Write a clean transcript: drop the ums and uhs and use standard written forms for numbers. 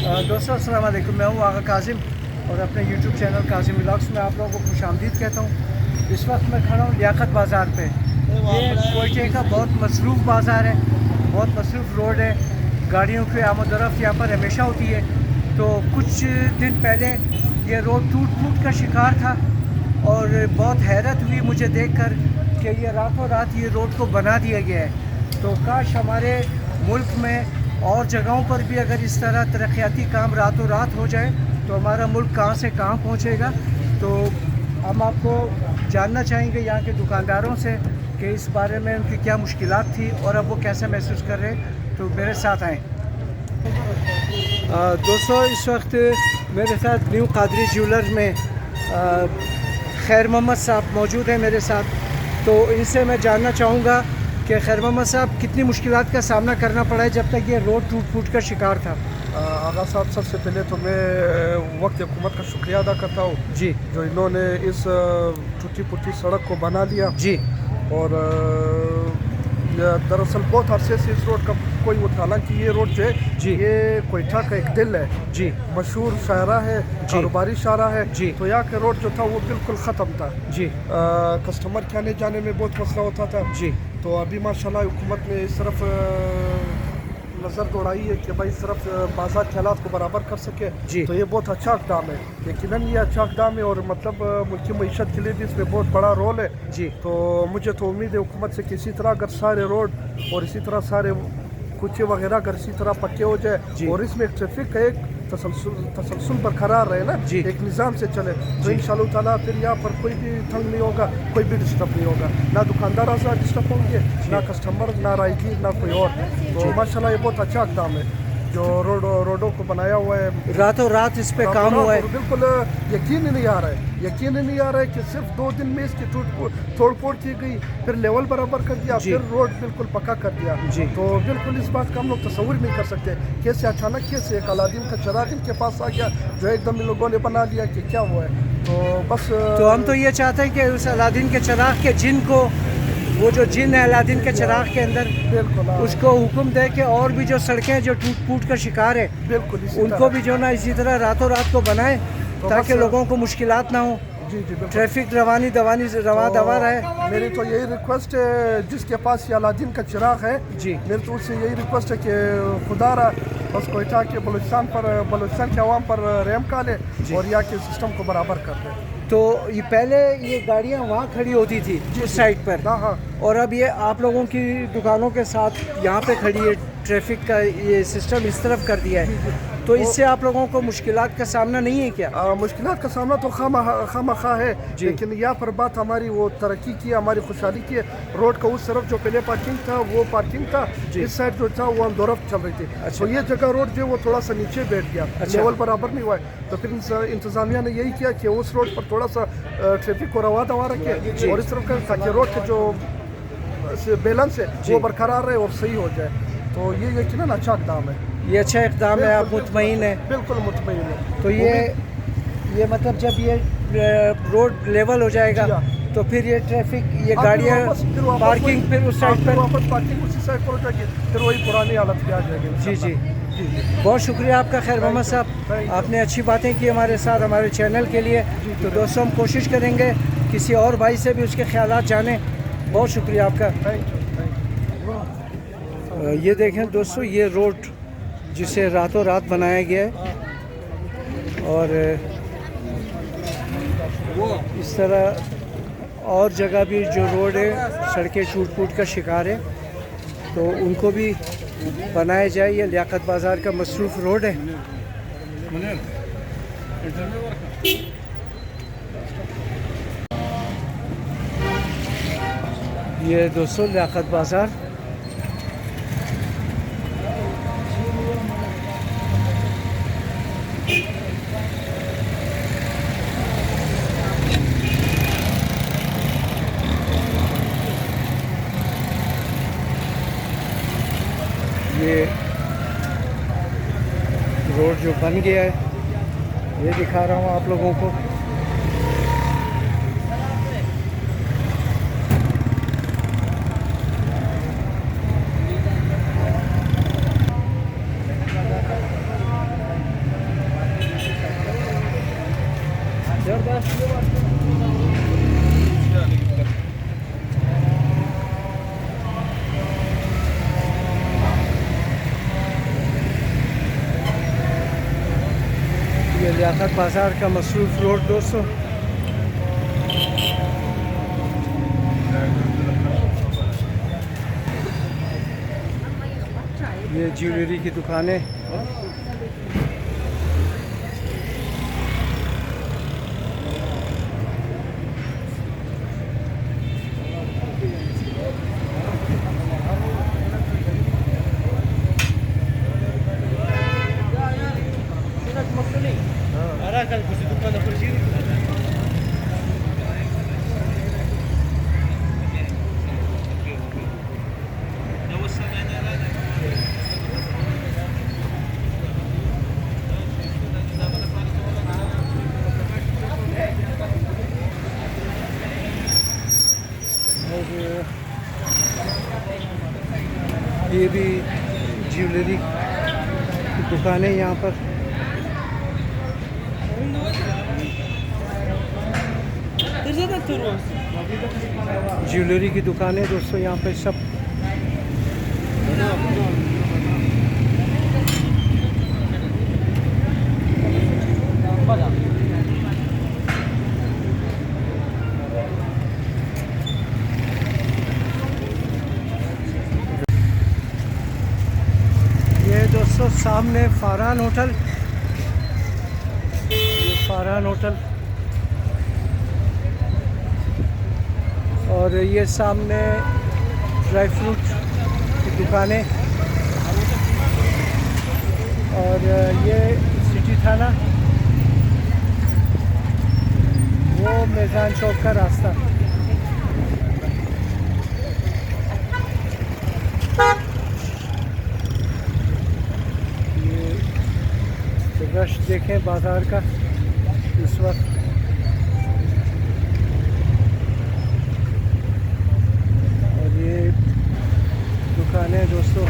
दोस्तों अस्सलाम वालेकुम, मैं हूँ आगा काजिम और अपने यूट्यूब चैनल काजिम व्लॉग्स में आप लोगों को खुशामदीद कहता हूँ। इस वक्त मैं खड़ा हूँ लियाकत बाज़ार पे। ये कोयटे का बहुत मसरूफ़ बाज़ार है, बहुत मसरूफ़ रोड है, गाड़ियों की आमद-ओ-रफ़्त यहाँ पर हमेशा होती है। तो कुछ दिन पहले ये रोड टूट का शिकार था और बहुत हैरत हुई मुझे देखकर कि ये रातों रात ये रोड को बना दिया गया है। तो काश हमारे मुल्क में और जगहों पर भी अगर इस तरह तरक्याती काम रातों रात हो जाए तो हमारा मुल्क कहाँ से कहाँ पहुँचेगा। तो हम आपको जानना चाहेंगे यहाँ के दुकानदारों से कि इस बारे में उनकी क्या मुश्किलात थी और अब वो कैसे महसूस कर रहे हैं। तो मेरे साथ आएँ। दोस्तों इस वक्त मेरे साथ न्यू कादरी ज्वेलर्स में खैर मोहम्मद साहब मौजूद हैं मेरे साथ। तो इनसे मैं जानना चाहूँगा कि खैर मोहम्मद साहब कितनी मुश्किलात का सामना करना पड़ा है जब तक ये रोड टूट का शिकार था। आगा साहब, सबसे पहले तो मैं वक्त हुकूमत का शुक्रिया अदा करता हूँ जी, जो इन्होंने इस टूटी फूटी सड़क को बना लिया। जी, और दरअसल बहुत अरसे से इस रोड का कोई वो, हालांकि ये रोड जो है जी, ये कोयटा का एक दिल है, जी, मशहूर शायरा है, कारोबारी शायरा है। जी, तो यहाँ का रोड जो था वो बिल्कुल ख़त्म था। जी, कस्टमर के आने जाने में बहुत मसला होता था। जी, तो अभी माशाल्लाह हुकूमत ने इस तरफ नज़र दौड़ाई है कि भाई इस तरफ बाजार के हालात को बराबर कर सके। जी। तो ये बहुत अच्छा इक़दाम है, यकीनन ये अच्छा इक़दाम है और मतलब मुल्की मईशत के लिए भी इसमें बहुत बड़ा रोल है। जी। तो मुझे तो उम्मीद है हुकूमत से कि इसी तरह अगर सारे रोड और इसी तरह सारे कुचे वगैरह अगर इसी तरह पक्के हो जाए और इसमें एक ट्रैफिक का एक तसलसल बरकरार रहे ना, एक निज़ाम से चले, तो इंशाअल्लाह ताला फिर यहाँ पर कोई भी तंग नहीं होगा, कोई भी डिस्टर्ब नहीं होगा, ना दुकानदार आसार डिस्टर्ब होंगे, ना कस्टमर, ना राहगीर, ना कोई और। तो माशाल्लाह ये बहुत अच्छा इक़दाम है जो रोडों को बनाया हुआ है। रातों रात इस पे काम हुआ है। बिल्कुल यकीन ही नहीं आ रहा है, यकीन ही नहीं आ रहा है कि सिर्फ 2 दिन में इसकी तोड़ फोड़ की गई, फिर लेवल बराबर कर दिया, फिर रोड बिल्कुल पक्का कर दिया। तो बिल्कुल इस बात का हम लोग तस्वीर नहीं कर सकते कैसे अचानक कैसे एक अलादीन का चिराग इनके पास आ गया जो एकदम इन लोगों ने बना लिया कि क्या हुआ है। तो बस तो हम तो ये चाहते हैं कि उस अलादीन के चिराग के जिन को, वो जो जिन है अलादीन के चिराग के अंदर, बिल्कुल उसको हुक्म दे के और भी जो सड़कें जो टूट का शिकार है बिल्कुल उनको भी जो ना इसी तरह रातों रात को बनाए ताकि लोगों को मुश्किलात ना हो, जी बिल्कुल, ट्रैफिक रवा दवा रहे। मेरी तो यही रिक्वेस्ट है जिसके पास ये अलादीन का चिराग है, जी, मेरी तो उससे यही रिक्वेस्ट है कि खुदारा बस कोयटा के बलूचिस्तान के अवाम पर रहम का ले और यहाँ के सिस्टम को बराबर कर दे। तो ये पहले ये गाड़ियाँ वहाँ खड़ी होती थी उस साइड पर, हाँ, और अब ये आप लोगों की दुकानों के साथ यहाँ पे खड़ी है। ट्रैफिक का ये सिस्टम इस तरफ कर दिया है, तो इससे आप लोगों को मुश्किलात का सामना नहीं है क्या? मुश्किलात का सामना तो खामा है, लेकिन यहाँ पर बात हमारी वो तरक्की की, हमारी खुशहाली की। रोड का उस तरफ जो पहले पार्किंग था वो पार्किंग था, इस साइड जो था वो हम दोरफ चल रही थी। अच्छा। तो ये जगह रोड जो वो थोड़ा सा नीचे बैठ गया, लेवल बराबर नहीं हुआ है। तो फिर इंतजामिया ने यही किया कि उस रोड पर थोड़ा सा ट्रैफिक को रवा दवा रखे और इस तरफ का ताकि रोड के जो बैलेंस है वो बरकरार रहे और सही हो जाए। तो ये यकीनन अच्छा इक़दाम है, ये अच्छा इक़दाम है, आप मुतमईन है? बिल्कुल मुतमईन है। तो ये मतलब जब ये रोड लेवल हो जाएगा तो फिर ये ट्रैफिक, ये गाड़ियाँ पार्किंग फिर उस साइड पर वापस पार्किंग उसी साइड पर हो जाएगी, फिर वही पुरानी हालत में आ जाएगी। जी जी, बहुत शुक्रिया आपका खैर मोहम्मद साहब, आपने अच्छी बातें की हमारे साथ, हमारे चैनल के लिए। तो दोस्तों हम कोशिश करेंगे किसी और भाई से भी उसके ख्यालात जानें। बहुत शुक्रिया आपका। ये देखें दोस्तों, ये रोड जिसे रातों रात बनाया गया है और इस तरह और जगह भी जो रोड है सड़कें टूट का शिकार है तो उनको भी बनाया जाए। ये लियाकत बाज़ार का मसरूफ़ रोड है। ये दोस्तों लियाकत बाज़ार, ये रोड जो बन गया है ये दिखा रहा हूँ आप लोगों को। ये लियाकत बाज़ार का मसरूफ़ रोड दोस्तों। ये ज्वेलरी की दुकानें। ये भी ज्वेलरी की दुकानें यहाँ पर। ज्वेलरी की दुकानें दोस्तों यहाँ पे सब। ये दोस्तों सामने फारहान होटल, ये फारहान होटल, और ये सामने ड्राई फ्रूट की दुकानें, और ये सिटी थाना, वो मैदान चौक का रास्ता। ये रश देखें बाज़ार का इस वक्त। और ये दुकानें दोस्तों